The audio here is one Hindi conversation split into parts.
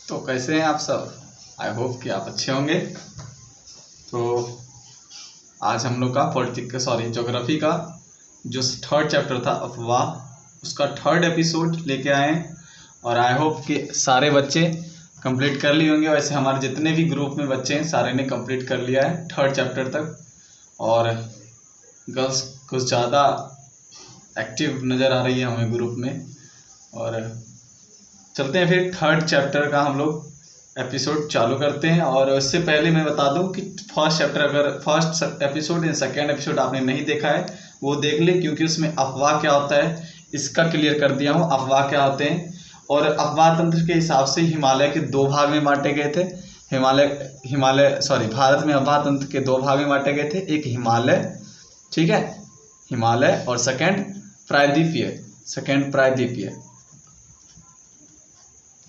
तो कैसे हैं आप सब? आई होप कि आप अच्छे होंगे। तो आज हम लोग का ज्योग्राफी का जो थर्ड चैप्टर था अफवाह, उसका थर्ड एपिसोड लेके आए हैं और आई होप कि सारे बच्चे कंप्लीट कर लिए होंगे। वैसे हमारे जितने भी ग्रुप में बच्चे हैं सारे ने कंप्लीट कर लिया है थर्ड चैप्टर तक, और गर्ल्स कुछ ज़्यादा एक्टिव नज़र आ रही है हमें ग्रुप में। और चलते हैं फिर थर्ड चैप्टर का हम लोग एपिसोड चालू करते हैं। और इससे पहले मैं बता दूं कि फर्स्ट एपिसोड या सेकेंड एपिसोड आपने नहीं देखा है वो देख ले, क्योंकि उसमें अफवाह क्या होता है इसका क्लियर कर दिया हूँ। अफवाह क्या होते हैं और अफवाह तंत्र के हिसाब से हिमालय के दो भाग में बांटे गए थे। भारत में अफवाह तंत्र के दो भाग में बांटे गए थे, एक हिमालय, ठीक है, हिमालय, और सेकेंड प्रायद्वीपीय।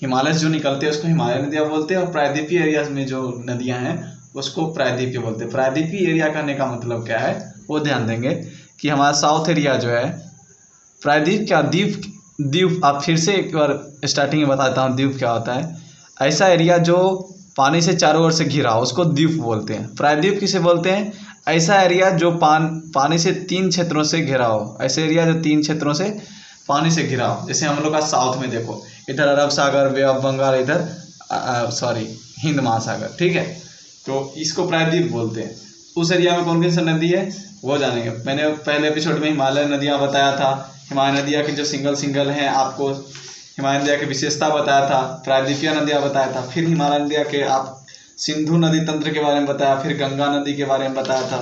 हिमालय से जो निकलते हैं उसको हिमालय नदियाँ बोलते हैं, और प्रायद्वीपीय एरिया में जो नदियाँ हैं उसको प्रायद्वीपीय बोलते हैं। प्रायद्वीपीय एरिया कहने का मतलब क्या है वो ध्यान देंगे कि हमारा साउथ एरिया जो है प्रायद्वीप क्या द्वीप आप फिर से एक बार स्टार्टिंग में बताता हूँ द्वीप क्या होता है। ऐसा एरिया जो पानी से चारों ओर से घिरा हो उसको द्वीप बोलते हैं। प्रायद्वीप किसे बोलते हैं? ऐसा एरिया जो पानी से 3 क्षेत्रों से घिरा हो, ऐसे एरिया जो 3 क्षेत्रों से पानी से घिरा हो। जैसे हम लोग का साउथ में देखो, इधर अरब सागर, बे ऑफ बंगाल, इधर हिंद महासागर, ठीक है, तो इसको प्रायद्वीप बोलते हैं। उस एरिया में कौन कौन सी नदी है वो जानेंगे। मैंने पहले एपिसोड में हिमालय नदियाँ बताया था, हिमालय नदियाँ की जो सिंगल हैं आपको हिमालय नदियाँ की विशेषता बताया था, प्रायद्वीपीय नदियाँ बताया था, फिर हिमालय नदियाँ के आप सिंधु नदी तंत्र के बारे में बताया, फिर गंगा नदी के बारे में बताया था,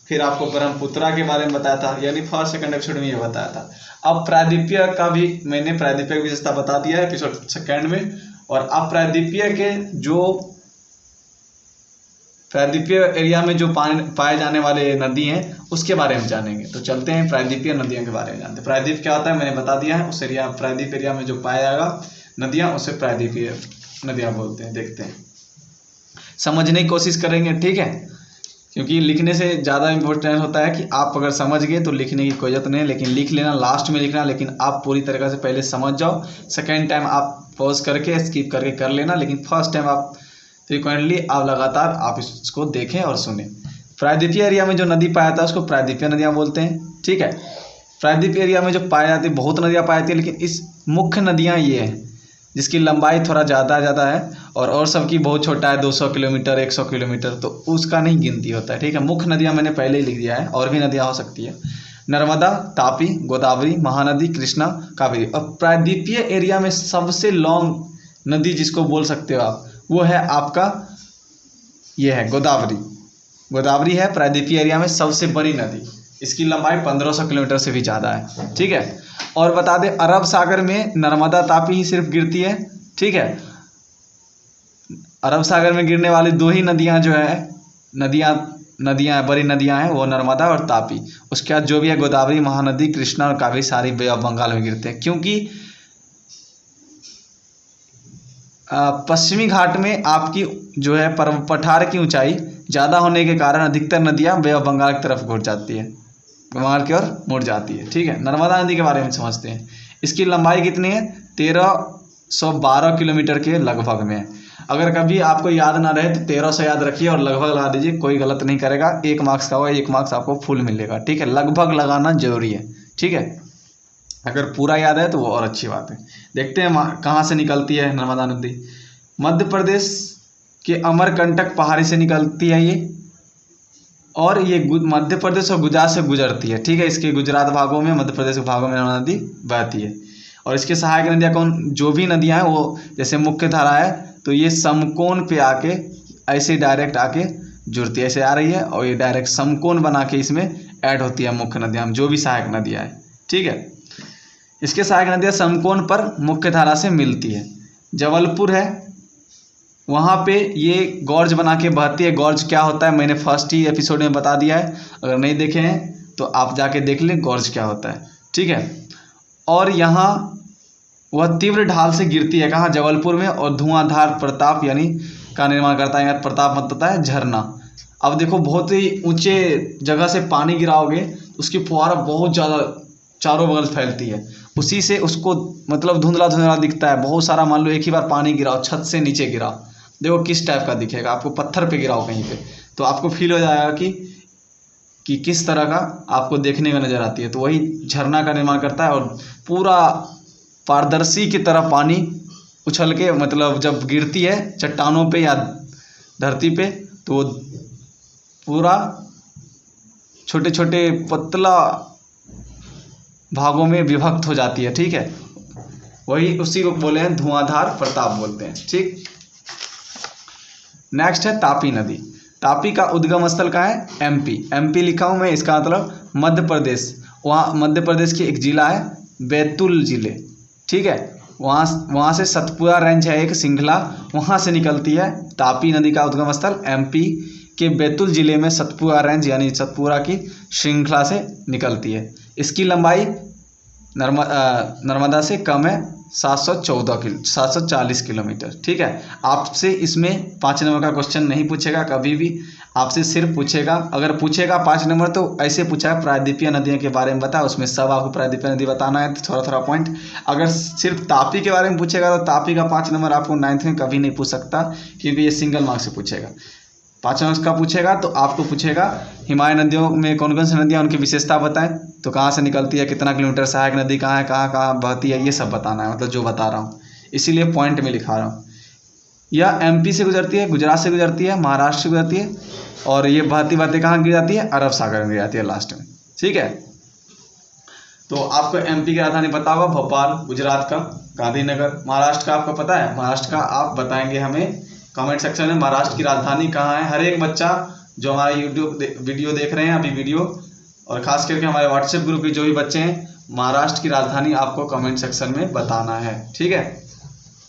फिर आपको ब्रह्मपुत्रा के बारे में बताया था, यानी फर्स्ट सेकंड एपिसोड में ये बताया था। अब प्रायद्वीपीय का भी मैंने प्रायद्वीपीय की विशेषता बता दिया है एपिसोड सेकंड में। और अब प्रायद्वीपीय एरिया में जो पाए जाने वाले नदी हैं उसके बारे में जानेंगे। तो चलते हैं प्रायद्वीपीय नदियों के बारे में जानते हैं। प्रायद्वीप क्या होता है मैंने बता दिया है। उस एरिया प्रायद्वीप एरिया में जो पाया जाएगा नदियाँ उसे प्रायद्वीपीय नदियाँ बोलते हैं। देखते हैं, समझने की कोशिश करेंगे, ठीक है, क्योंकि लिखने से ज़्यादा इम्पोर्टेंट होता है कि आप अगर समझ गए तो लिखने की कोई जरूरत नहीं है, लेकिन लिख लेना, लास्ट में लिखना, लेकिन आप पूरी तरीके से पहले समझ जाओ। सेकेंड टाइम आप पॉज करके स्किप करके कर लेना, लेकिन फर्स्ट टाइम आप फ्रिक्वेंटली आप लगातार आप इसको देखें और सुने। प्रायद्वीपीय एरिया में जो नदी पाया था उसको प्रायद्वीपीय नदियाँ बोलते हैं, ठीक है। प्रायद्वीपीय एरिया में जो पाई जाती है बहुत नदियाँ पाई जाती है, लेकिन इस मुख्य नदियाँ ये हैं जिसकी लंबाई थोड़ा ज़्यादा है और सबकी बहुत छोटा है, 200 किलोमीटर 100 किलोमीटर, तो उसका नहीं गिनती होता है, ठीक है। मुख्य नदियाँ मैंने पहले ही लिख दिया है, और भी नदियाँ हो सकती है, नर्मदा, तापी, गोदावरी, महानदी, कृष्णा, कावेरी। अब प्रायद्वीपीय एरिया में सबसे लॉन्ग नदी जिसको बोल सकते हो आप वो है आपका ये है गोदावरी। गोदावरी है प्रायद्वीपीय एरिया में सबसे बड़ी नदी, इसकी लंबाई 1500 किलोमीटर से भी ज़्यादा है, ठीक है। और बता दें अरब सागर में नर्मदा, तापी ही सिर्फ गिरती है, ठीक है। अरब सागर में गिरने वाली 2 ही नदियां जो है बड़ी नदियां हैं वो नर्मदा और तापी। उसके बाद जो भी है गोदावरी, महानदी, कृष्णा और कावेरी सारी बे ऑफ बंगाल में गिरते हैं, क्योंकि पश्चिमी घाट में आपकी जो है पठार की ऊंचाई ज़्यादा होने के कारण अधिकतर नदियां बे ऑफ बंगाल की तरफ घुट जाती है, बंगाल की ओर मुड़ जाती है, ठीक है। नर्मदा नदी के बारे में समझते हैं। इसकी लंबाई कितनी है? 1312 किलोमीटर के लगभग में। अगर कभी आपको याद ना रहे तो 1300 याद रखिए और लगभग लगा दीजिए, कोई गलत नहीं करेगा। 1 मार्क्स का होगा, 1 मार्क्स आपको फुल मिलेगा, ठीक है। लगभग लगाना जरूरी है, ठीक है। अगर पूरा याद है तो वो और अच्छी बात है। देखते हैं कहाँ से निकलती है नर्मदा नदी। मध्य प्रदेश के अमरकंटक पहाड़ी से निकलती है ये, और ये मध्य प्रदेश और गुजरात से गुजरती है, ठीक है। इसके गुजरात भागों में, मध्य प्रदेश के भागों में नर्मदा नदी बहती है। और इसके सहायक नदियाँ जो भी नदियाँ हैं वो जैसे मुख्य धारा है तो ये समकोण पे आके ऐसे डायरेक्ट आके जुड़ती है, ऐसे आ रही है और ये डायरेक्ट समकोण बना के इसमें ऐड होती है मुख्य नदियाँ जो भी सहायक नदियाँ है, ठीक है। इसके सहायक नदियाँ समकोण पर मुख्य धारा से मिलती है। जबलपुर है, वहाँ पे ये गॉर्ज बना के बहती है। गॉर्ज क्या होता है मैंने फर्स्ट ही एपिसोड में बता दिया है, अगर नहीं देखे हैं तो आप जाके देख लें गॉर्ज क्या होता है, ठीक है। और यहाँ वह तीव्र ढाल से गिरती है, कहाँ? जबलपुर में, और धुआंधार प्रताप यानी का निर्माण करता है। यहाँ प्रताप मतलब होता है झरना। अब देखो बहुत ही ऊंचे जगह से पानी गिराओगे उसकी फुहारा बहुत ज़्यादा चारों बगल फैलती है, उसी से उसको मतलब धुंधला धुंधला दिखता है। बहुत सारा मान लो एक ही बार पानी गिरा हो, छत से नीचे गिरा, देखो किस टाइप का दिखेगा आपको, पत्थर पे गिरा हो कहीं पे, तो आपको फील हो जाएगा कि किस तरह का आपको देखने में नज़र आती है। तो वही झरना का निर्माण करता है और पूरा पारदर्शी की तरह पानी उछल के मतलब जब गिरती है चट्टानों पे या धरती पे तो वो पूरा छोटे छोटे पतला भागों में विभक्त हो जाती है। ठीक है, वही उसी को बोले हैं धुआंधार प्रताप बोलते हैं। ठीक, नेक्स्ट है तापी नदी। तापी का उद्गम स्थल कहाँ है? एमपी। एमपी लिखा हूँ मैं, इसका मतलब मध्य प्रदेश। वहाँ मध्य प्रदेश की एक जिला है बैतूल जिले। ठीक है, वहाँ से सतपुरा रेंज है एक श्रृंखला, वहाँ से निकलती है तापी नदी का उद्गम स्थल एमपी के बैतूल जिले में सतपुरा रेंज यानी सतपुरा की श्रृंखला से निकलती है। इसकी लंबाई नर्मदा से कम है 740 किलोमीटर। ठीक है, आपसे इसमें 5 नंबर का क्वेश्चन नहीं पूछेगा कभी भी, आपसे सिर्फ पूछेगा, अगर पूछेगा 5 नंबर तो ऐसे पूछा है प्रायद्वीपीय नदियों के बारे में बता, उसमें सब आपको प्रायद्वीपीय नदी बताना है, तो थोड़ा थोड़ा पॉइंट। अगर सिर्फ तापी के बारे में पूछेगा तो तापी का 5 नंबर आपको 9th में कभी नहीं पूछ सकता, क्योंकि ये सिंगल मार्क्स से पूछेगा। 5 नंबर का पूछेगा तो आपको पूछेगा हिमालय नदियों में कौन कौन सी नदियाँ, उनकी विशेषता बताएं, तो कहाँ से निकलती है, कितना किलोमीटर, सहायक नदी कहाँ है, कहाँ कहाँ बहती है, ये सब बताना है, मतलब जो बता रहा हूँ, इसीलिए पॉइंट में लिखा रहा हूँ। यह एमपी से गुजरती है, गुजरात से गुजरती है, महाराष्ट्र से गुजरती है, और ये बहती बहती कहाँ गिर जाती है? अरब सागर में गिर जाती है लास्ट में। ठीक है, तो आपको एमपी की राजधानी पता होगा भोपाल, गुजरात का गांधीनगर, महाराष्ट्र का आपको पता है? महाराष्ट्र का आप बताएंगे हमें कमेंट सेक्शन में महाराष्ट्र की राजधानी कहाँ है। हर एक बच्चा जो हमारा यूट्यूब वीडियो देख रहे हैं अभी वीडियो, और खास करके हमारे व्हाट्सएप ग्रुप के जो भी बच्चे हैं, महाराष्ट्र की राजधानी आपको कमेंट सेक्शन में बताना है। ठीक है,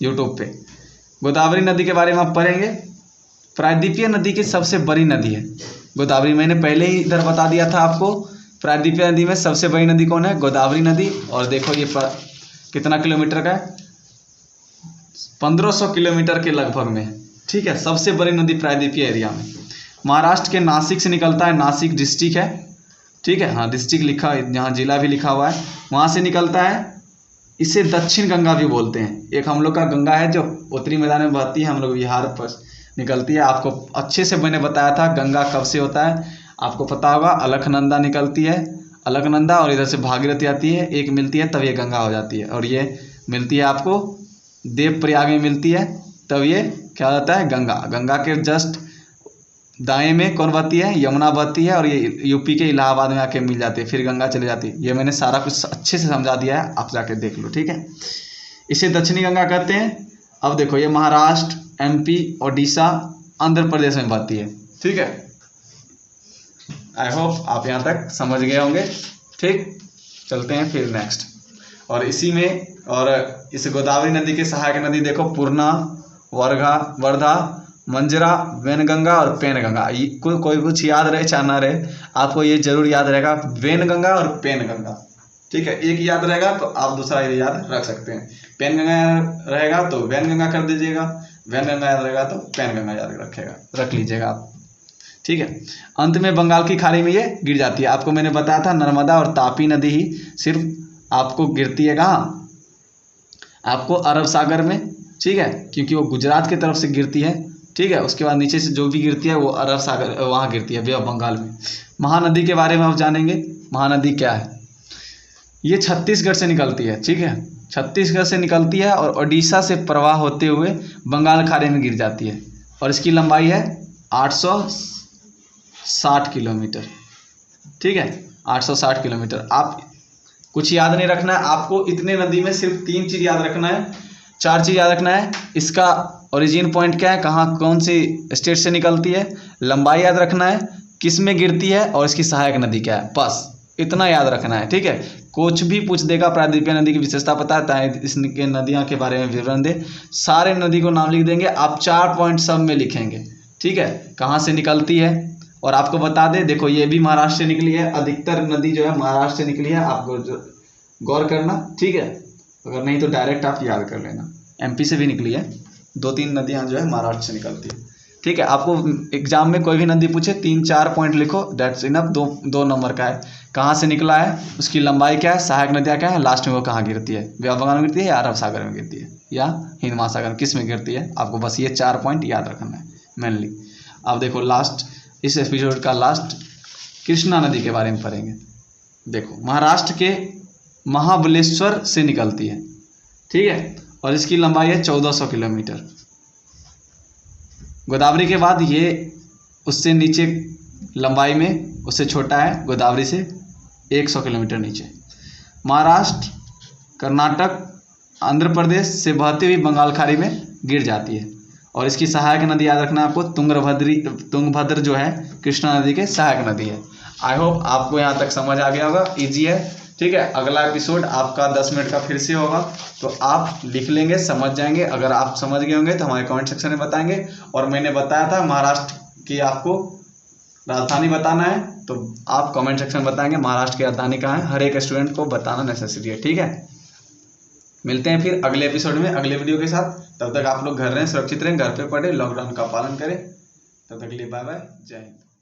यूट्यूब पे। गोदावरी नदी के बारे में आप पढ़ेंगे, प्रायद्वीपीय नदी की सबसे बड़ी नदी है गोदावरी। मैंने पहले ही इधर बता दिया था आपको, प्रायद्वीपीय नदी में सबसे बड़ी नदी कौन है? गोदावरी नदी। और देखो ये कितना किलोमीटर का है? 1500 किलोमीटर के लगभग में। ठीक है, सबसे बड़ी नदी प्रायद्वीपीय एरिया में। महाराष्ट्र के नासिक से निकलता है, नासिक डिस्ट्रिक्ट है। ठीक है, हाँ डिस्ट्रिक्ट लिखा है, यहाँ जिला भी लिखा हुआ है, वहाँ से निकलता है। इसे दक्षिण गंगा भी बोलते हैं। एक हम लोग का गंगा है जो उत्तरी मैदान में बहती है, हम लोग बिहार पर निकलती है। आपको अच्छे से मैंने बताया था गंगा कब से होता है, आपको पता होगा। अलकनंदा निकलती है, अलकनंदा, और इधर से भागीरथी आती है, एक मिलती है तब ये गंगा हो जाती है, और ये मिलती है आपको देवप्रयाग में मिलती है, तब ये क्या होता है? गंगा। गंगा के जस्ट दाएं में कौन बहती है? यमुना बहती है, और ये यूपी के इलाहाबाद में आके मिल जाती है, फिर गंगा चली जाती है। ये मैंने सारा कुछ अच्छे से समझा दिया है, आप जाके देख लो। ठीक है, इसे दक्षिणी गंगा कहते हैं। अब देखो ये महाराष्ट्र, एमपी, ओडिशा, आंध्र प्रदेश में बहती है। ठीक है, आई होप आप यहाँ तक समझ गए होंगे। ठीक, चलते हैं फिर नेक्स्ट। और इसी में और इस गोदावरी नदी के सहायक नदी देखो पूर्णा, वर्धा, मंजरा, वैनगंगा और पेनगंगा। कोई कुछ याद रहे चाहे ना रहे, आपको ये जरूर याद रहेगा, वैनगंगा और पेनगंगा। ठीक है, एक याद रहेगा तो आप दूसरा ये याद रख सकते हैं। पेनगंगा रहेगा तो वैनगंगा कर दीजिएगा, वैनगंगा याद रहेगा तो पेनगंगा याद रख लीजिएगा आप। ठीक है, अंत में बंगाल की खाड़ी में ये गिर जाती है। आपको मैंने बताया था नर्मदा और तापी नदी ही सिर्फ आपको गिरती है कहाँ? आपको अरब सागर में। ठीक है, क्योंकि वो गुजरात की तरफ से गिरती है। ठीक है, उसके बाद नीचे से जो भी गिरती है वो अरब सागर वहाँ गिरती है, बे ऑफ बंगाल में। महानदी के बारे में आप जानेंगे, महानदी क्या है? ये छत्तीसगढ़ से निकलती है। ठीक है, छत्तीसगढ़ से निकलती है और ओडिशा से प्रवाह होते हुए बंगाल खाड़ी में गिर जाती है, और इसकी लंबाई है 860 किलोमीटर। ठीक है, 860 किलोमीटर। आप कुछ याद नहीं रखना है, आपको इतने नदी में सिर्फ 3 चीज़ याद रखना है, 4 चीज़ याद रखना है। इसका ओरिजिन पॉइंट क्या है, कहाँ कौन सी स्टेट से निकलती है, लंबाई याद रखना है, किस में गिरती है, और इसकी सहायक नदी क्या है, बस इतना याद रखना है। ठीक है, कुछ भी पूछ देगा, प्रायद्वीपीय नदी की विशेषता पता है, इसके नदियाँ के बारे में विवरण दे, सारे नदी को नाम लिख देंगे, आप 4 पॉइंट सब में लिखेंगे। ठीक है, कहाँ से निकलती है, और आपको बता दें, देखो ये भी महाराष्ट्र से निकली है, अधिकतर नदी जो है महाराष्ट्र से निकली है, आपको गौर करना। ठीक है, अगर नहीं तो डायरेक्ट आप याद कर लेना। एमपी से भी निकली है, 2-3 नदियाँ जो है महाराष्ट्र से निकलती है। ठीक है। आपको एग्जाम में कोई भी नदी पूछे 3-4 पॉइंट लिखो, दैट्स इनफ। 2 नंबर का है। कहाँ से निकला है, उसकी लंबाई क्या है, सहायक नदियाँ क्या है, लास्ट में वो कहाँ गिरती है, बे ऑफ बंगाल में गिरती है या अरब सागर में गिरती है या हिंद महासागर में, किस में गिरती है। आपको बस ये 4 पॉइंट याद रखना है मेनली। अब देखो लास्ट, इस एपिसोड का लास्ट कृष्णा नदी के बारे में पढ़ेंगे। देखो महाराष्ट्र के महाबलेश्वर से निकलती है, ठीक है, और इसकी लंबाई है 1400 किलोमीटर। गोदावरी के बाद ये उससे नीचे लंबाई में उससे छोटा है, गोदावरी से 100 किलोमीटर नीचे। महाराष्ट्र, कर्नाटक, आंध्र प्रदेश से बहती हुई बंगाल खाड़ी में गिर जाती है। और इसकी सहायक नदी याद रखना है आपको, तुंगभद्र जो है कृष्णा नदी के सहायक नदी है। आई होप आपको यहाँ तक समझ आ गया होगा, इजी है, ठीक है। अगला एपिसोड आपका 10 मिनट का फिर से होगा, तो आप लिख लेंगे, समझ जाएंगे। अगर आप समझ गए होंगे तो हमारे कमेंट सेक्शन में बताएंगे। और मैंने बताया था महाराष्ट्र की आपको राजधानी बताना है, तो आप कमेंट सेक्शन में बताएंगे महाराष्ट्र की राजधानी कहाँ है। हर एक स्टूडेंट को बताना नेसेसरी है, ठीक है। मिलते हैं फिर अगले एपिसोड में अगले वीडियो के साथ। तब तक आप लोग घर रहें, सुरक्षित रहें, घर पे पढ़ें, लॉकडाउन का पालन करें। तब तक के लिए बाय बाय, जय हिंद।